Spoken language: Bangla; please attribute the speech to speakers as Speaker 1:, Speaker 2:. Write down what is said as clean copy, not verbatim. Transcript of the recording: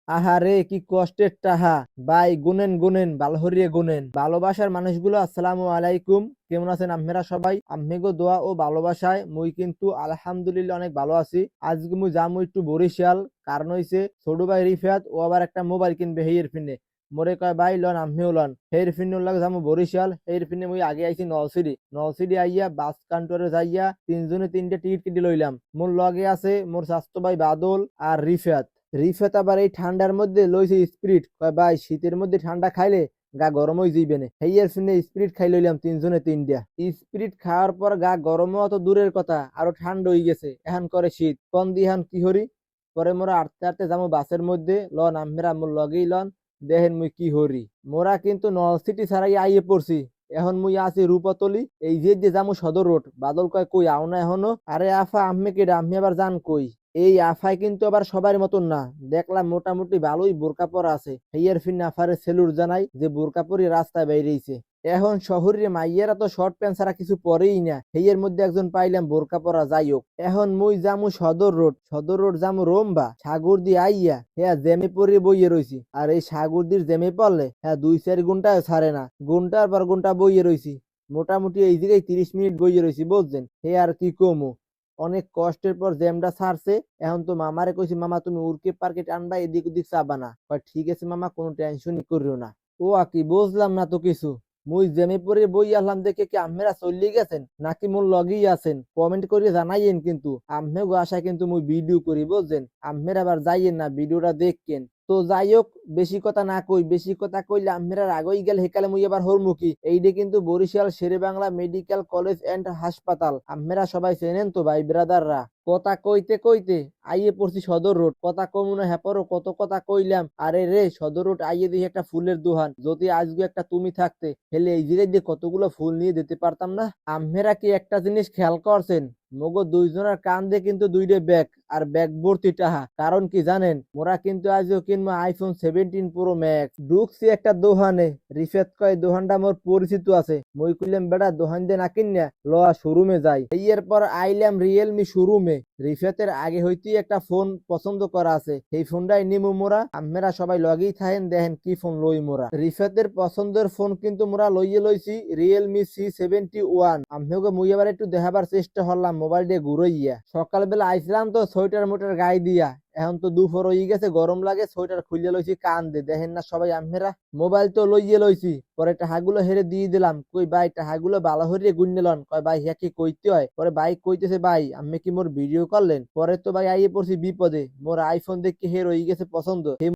Speaker 1: আহারে কি কষ্টের টাহা। ভাই গুনেন গুনেন ভালো হরিয়ে গুনেন। ভালোবাসার মানুষগুলো আসসালামু আলাইকুম, কেমন আছেন আপনারা সবাই? আম্মেগো দোয়া ও ভালোবাসায় মুই কিন্তু আলহামদুলিল্লাহ অনেক ভালো আছি। আজকে মুই যামু একটু বরিশাল, কারণ হইছে ছোট ভাই রিফাত ও আবার একটা মোবাইল কিনবে হেয়ের ফিনে। মোরে কয় ভাই লন আম্মেও লন, হের ফিনে লাগে যামু বরিশাল। হের ফিনে মুই আগে আইছি নলসিটি, নলসিটি আইয়া বাস কাউন্টারে যাইয়া তিনজনে তিনটে টিকিট কেটে লইলাম। মোর লগে আছে মোর স্বাস্থ্য ভাই বাদল আর রিফাত। রিফাত আবার এই ঠান্ডার মধ্যে লইছে স্পিরিট, কয় ভাই শীতের মধ্যে ঠান্ডা খাইলে গা গরম হয়ে যাইবে না। হেয়ার শুনে স্পিরিট খাই লইলাম তিনজনে তিনটা। স্পিরিট খাওয়ার পর গা গরম হওয়া তো দূরের কথা, আরো ঠান্ডা হয়ে গেছে। এখন করে শীত কন দি এখন কি হরি। পরে মোরা আটতে আটতে যাবো বাসের মধ্যে, লন আমেরা মোর লগেই লন, দেখেন মুই কি হরি। মোরা কিন্তু নল সিটি ছাড়াই আইয়ে পড়ছি। এখন মুই আছি রূপতলি, এই যে যামু সদর রোড। বাদল কয় কই আও না এখনো? আরে আফা আম্মে কেডা, আম্মি আবার যান কই? এই আফাই কিন্তু আবার সবার মতন না, দেখলাম মোটামুটি ভালোই বোরকা পরা আছে। হেয়ার ফিন আফারে সেলুর জানাই যে বোরকা পরি রাস্তায় বাইরেছে। এখন শহরের মাইয়েরা তো শর্ট প্যান্ট ছাড়া কিছু পরেই না, হেয়ের মধ্যে একজন পাইলাম বোরকা পরা। যাই হোক, এখন মুই যামু সদর রোড, সদর রোড যামু রোমবা সাগর দি আইয়া। হ্যাঁ জেমে পরে বইয়ে রইছি, আর এই সাগর দির জেমে পড়লে হ্যাঁ 2-4 ঘন্টায় ছাড়ে না, ঘন্টার পর ঘন্টা বইয়ে রইছি। মোটামুটি এই জায়গায় 30 মিনিট বইয়ে রইছি বুঝছেন। হে আর কি কমু, অনেক কষ্টের পর জ্যামটা ছাড়ছে। এখন তো মামারে কইছি মামা তুমি উড়কে পার্কে টানবা, এদিক ওদিক চাবা না। ঠিক আছে মামা, কোনো টেনশনই করিও না। ও আকি বুঝলাম না তো কিছু। মুই জ্যামে পরে বই আসলাম দেখে কি আম্মেরা চললি গেছেন নাকি মোর লগেই আছেন? কমেন্ট করে জানাইয়েন কিন্তু। আম্মে গো আশা কিন্তু মুই ভিডিও করি বুঝছেন, আম্মের আবার যাইয়েন না, ভিডিওটা দেখকেন। তো যাই হোক, বেশি কথা না কই, বেশি কথা কইলে আম্মেরা রাগই গেল, হেকালে মুই আবার হরমুখী। এইটা কিন্তু বরিশাল শেরে বাংলা মেডিকেল কলেজ এন্ড হাসপাতাল। আম্মেরা সবাই চেনেন তো ভাই ব্রাদাররা। কথা কইতে কইতে আইয়ে পড়ছি সদর রোড। কথা কমু না হ্যাপারও কত কথা কইলাম। আরে রে সদর রোড আইয়ে দেখি একটা ফুলের দোকান, যদি আজকে একটা তুমি থাকতে হেলে এই জায়গায় দিয়ে কতগুলো ফুল নিয়ে দিতে পারতাম না? আম্মেরা কি একটা জিনিস খেয়াল করছেন? মগো দুইজনের কান্দে কিন্তু দুইটা ব্যাগ, আর ব্যাগ ভর্তি টাহা। কারণ কি জানেন? মোরা কিন্তু আজও কিনবো আইফোন 17 প্রো ম্যাক্স। ঢুকছি একটা দোকানে, রিফাত কয় দোকানটা মোর পরিচিত আছে। মই কইলাম বেটা দোকান দিয়ে না কিনিয়া লয়া শোরুমে যাই। এরপর আইলাম রিয়েলমি শোরুমে। রিফাতের আগে হইতেই একটা ফোন পছন্দ করা আছে, সেই ফোনটাই নিমু মোরা। আপনারা সবাই লগেই থাকেন, দেখেন কি ফোন লই মোরা। রিফাতের পছন্দের ফোন কিন্তু মোরা লইয়ে লইছি রিয়েলমি C71। আপনাকে মুই এবার একটু দেখাবার চেষ্টা করলাম মোবাইল দিয়ে ঘুরাইয়া। সকালবেলা আইছিলাম তো সোয়েটার মোটার গায়ে দিয়া, এখন তো দুপুর হয়ে গেছে, গরম লাগে, সোয়েটার খুলে লইছি কান দে, দেখেন না সবাই আমেরা। মোবাইল তো লইয়ে লইছি, পরে টাহাগুলো হেরে দিয়ে দিলাম। কই ভাই টাহাগুলো ভালো হরিয়ে গুন্নে লন। কয় ভাই হ্যাঁ কি কইতে হয়? পরে ভাই কইতেছে ভাই আমি কি মোর ভিডিও করলেন? পরে তো ভাই আইয়ে পড়ছি বিপদে, মোর আইফোন দেখে হের হয়ে গেছে পছন্দ।